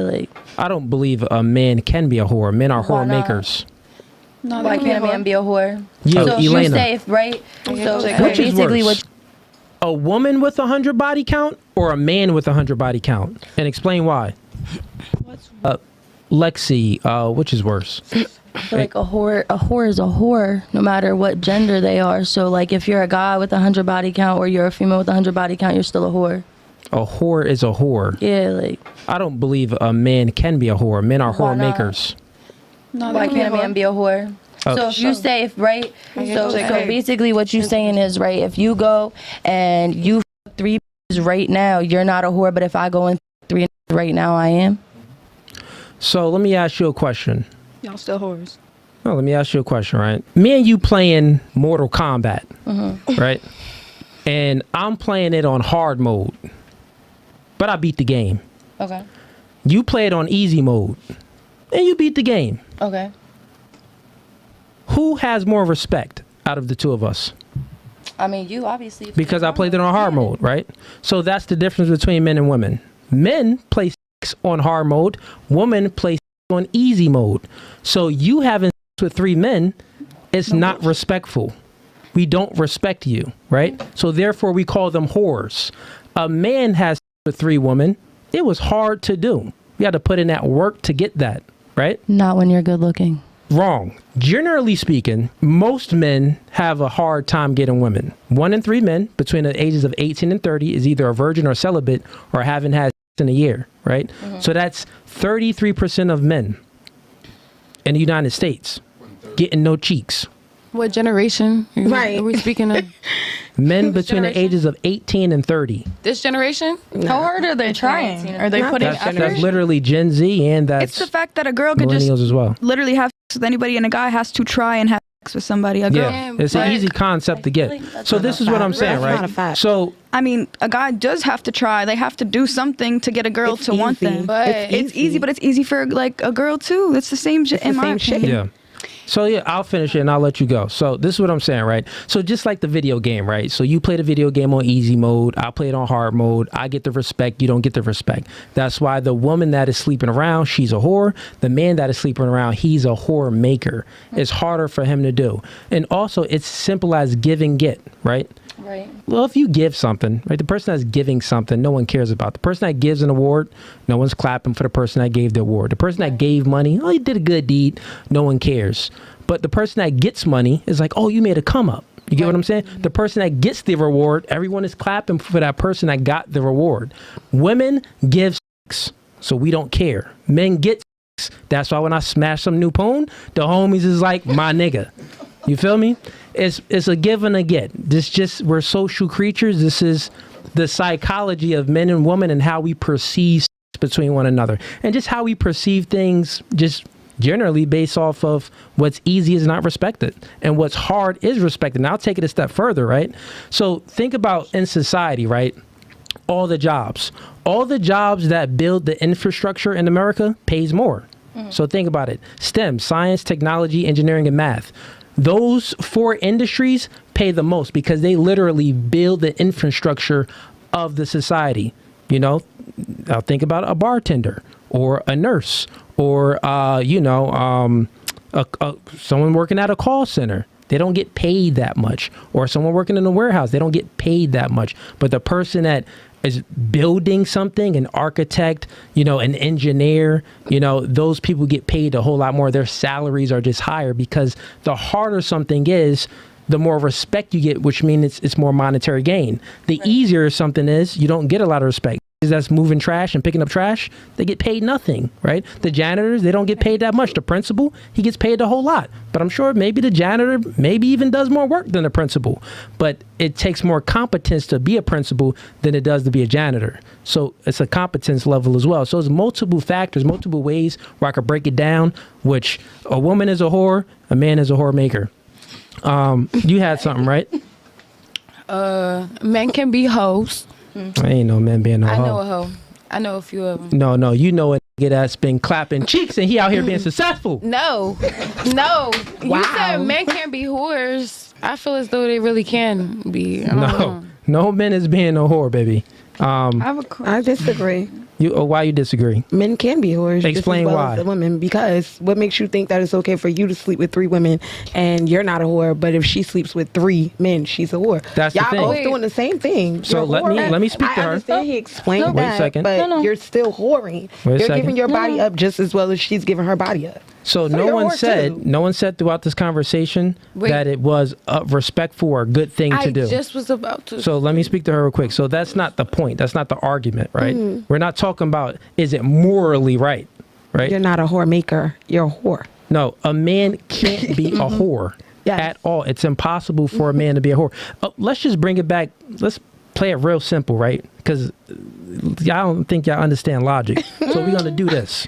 Like, I don't believe a man can be a whore. Men are whore not? makers. No, why can't a man be a whore? Yeah, so if Elena. you say, right? So Which is basically worse? A woman with 100 body count or a man with 100 body count? And explain why. Lexi, which is worse? like a whore is a whore no matter what gender they are. So like if you're a guy with 100 body count or you're a female with 100 body count, you're still a whore. A whore is a whore. Yeah, like. I don't believe a man can be a whore. Men are Why whore not? makers. No, Why can't a man be a whore? So if you say, so basically what you're saying is, right, if you go and you fuck 3 right now, you're not a whore, but if I go and 3 right now, I am? So let me ask you a question. Y'all still whores. No, let me ask you a question, right? Me and you playing Mortal Kombat, right? And I'm playing it on hard mode, but I beat the game. Okay. You play it on easy mode, and you beat the game. Okay. Who has more respect out of the two of us? I mean, you obviously. Because I played it on hard mode, right? So that's the difference between men and women. Men play sex on hard mode. Women play sex on easy mode. So you having sex with 3 men is not respectful. We don't respect you, right? So therefore we call them whores. A man has sex with 3 women. It was hard to do. You had to put in that work to get that, right? Not when you're good looking. Wrong. Generally speaking, most men have a hard time getting women. 1 in 3 men between the ages of 18 and 30 is either a virgin or celibate or haven't had sex in a year, right? So that's 33% of men in the United States getting no cheeks. What generation? Right. Are we speaking of Men between the ages of 18 and 30. this generation? How hard are they trying? Are they putting That's effort? literally Gen Z, and that's It's the fact that a girl could just millennials as well. literally have sex with anybody, and a guy has to try and have sex with somebody. A girl, Yeah, it's an easy concept to get. So this is what I'm saying, That's not a right? fact. So I mean, a guy does have to try. They have to do something to get a girl It's to want easy. them. But It's easy, but it's easy for like a girl too. It's the same shit in the my same shit. opinion. yeah. So yeah, I'll finish it and I'll let you go. So this is what I'm saying, right? So just like the video game, right? So you play the video game on easy mode, I play it on hard mode. I get the respect, you don't get the respect. That's why the woman that is sleeping around, she's a whore. The man that is sleeping around, he's a whore maker. It's harder for him to do. And also it's simple as give and get, right? Right. Well, if you give something, right, the person that's giving something, no one cares about. The person that gives an award, no one's clapping for the person that gave the award. The person that gave money, oh, he did a good deed, no one cares. But the person that gets money is like, oh, you made a come up. You get what I'm saying? The person that gets the reward, everyone is clapping for that person that got the reward. Women give sex, so we don't care. Men get sex. That's why when I smash some new pone, the homies is like, my nigga. You feel me? It's a give and a get. We're social creatures. This is the psychology of men and women and how we perceive sex between one another. And just how we perceive things just generally based off of what's easy is not respected and what's hard is respected. Now I'll take it a step further, right? So think about in society, right? All the jobs that build the infrastructure in America pays more. So think about it. STEM, science, technology, engineering, and math. Those 4 industries pay the most because they literally build the infrastructure of the society. You know, I'll think about a bartender or a nurse or, someone working at a call center. They don't get paid that much. Or someone working in a warehouse, they don't get paid that much. But the person that is building something, an architect, an engineer, those people get paid a whole lot more. Their salaries are just higher because the harder something is, the more respect you get, which means it's more monetary gain. The easier something is, you don't get a lot of respect. That's moving trash and picking up trash, they get paid nothing, right? The janitors, they don't get paid that much. The principal, he gets paid a whole lot. But I'm sure maybe the janitor maybe even does more work than the principal. But it takes more competence to be a principal than it does to be a janitor. So it's a competence level as well. So it's multiple factors, multiple ways where I could break it down, which a woman is a whore, a man is a whore maker. You had something, right? Men can be hoes. I ain't no man being no hoe. I know a hoe. I know a few of them. No, you know a nigga that's been clapping cheeks and he out here being successful. No. You said men can't be whores. I feel as though they really can be. I don't know. No man is being a whore, baby. I disagree. Why you disagree? Men can be whores. Explain just as well why. as the women, because what makes you think that it's okay for you to sleep with 3 women and you're not a whore, but if she sleeps with 3 men, she's a whore. That's the Y'all thing. both doing the same thing. So You're let me speak to I her. understand he explained Wait a that, second. but you're still whoring. Wait a You're second. giving your body up just as well as she's giving her body up. So you're no a one whore, said throughout this conversation Wait. that it was a respectful or a good thing to do. I just was about to. So let me speak to her real quick. So that's not the point. That's not the argument, right? Mm-hmm. We're not talking about is it morally right, right? You're not a whore maker. You're a whore. No, a man can't be a whore Yes. at all. It's impossible for a man to be a whore. Let's just bring it back. Let's play it real simple, right? Because y'all don't think y'all understand logic. So we're going to do this.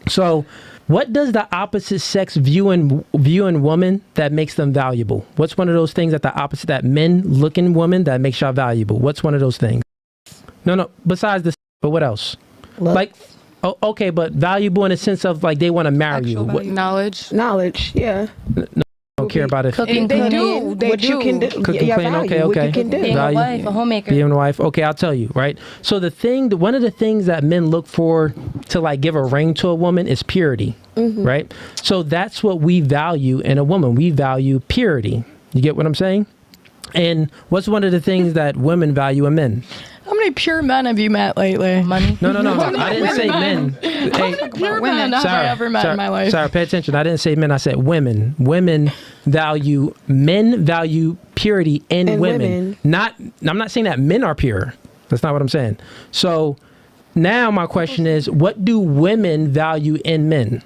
So what does the opposite sex view in women that makes them valuable? What's one of those things that men look in women that makes y'all valuable? What's one of those things? No, besides this, but what else? Look. Like, okay, but valuable in the sense of like they want to marry you. What, knowledge. Knowledge, yeah. don't care about it. Cooking, They cleaning, do. What you can do. Cooking, Your cleaning, value, what okay. you can do. being a Value. wife, a homemaker. Being a wife. Okay, I'll tell you, right? So one of the things that men look for to like give a ring to a woman is purity, right? So that's what we value in a woman. We value purity. You get what I'm saying? And what's one of the things that women value in men? How many pure men have you met lately? Money. No. I didn't say men. Hey, Pure men have I ever met in my life? Sorry, pay attention. I didn't say men. I said women. Men value purity in women. I'm not saying that men are pure. That's not what I'm saying. So now my question is, what do women value in men?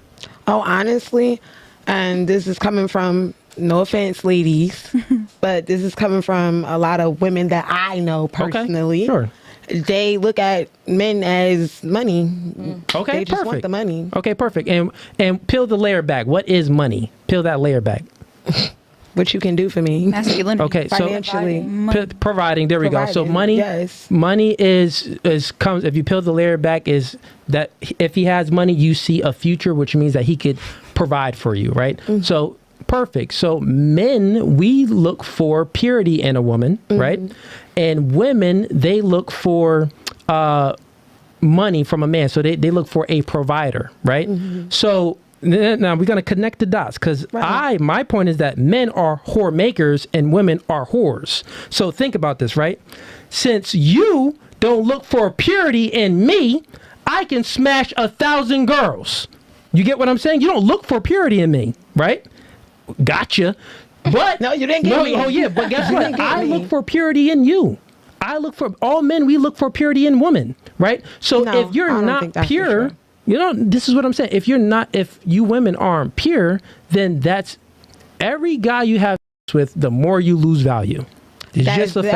Oh, honestly, and this is coming from, no offense, ladies, but this is coming from a lot of women that I know personally. Okay, sure. They look at men as money. Okay, They just perfect. want the money. Okay, perfect. And peel the layer back. What is money? Peel that layer back. What you can do for me. Masculinity. Okay, so Financially. providing. There we go. So Providing, money. yes. Money is comes. If you peel the layer back, is that if he has money, you see a future, which means that he could provide for you, right? So perfect. So men, we look for purity in a woman, right? And women, they look for money from a man. So they look for a provider, right? So now we're going to connect the dots because my point is that men are whore makers and women are whores. So think about this, right? Since you don't look for purity in me, I can smash 1,000 girls. You get what I'm saying? You don't look for purity in me, right? Gotcha. But No, you didn't get me. Oh yeah, but guess You what? didn't get I me. look for purity in you. I look for all men. We look for purity in women, right? So No, if you're I don't not think that's for pure, sure. you know, this is what I'm saying. If you women aren't pure, then that's every guy you have with, the more you lose value. It's That just is- a fact.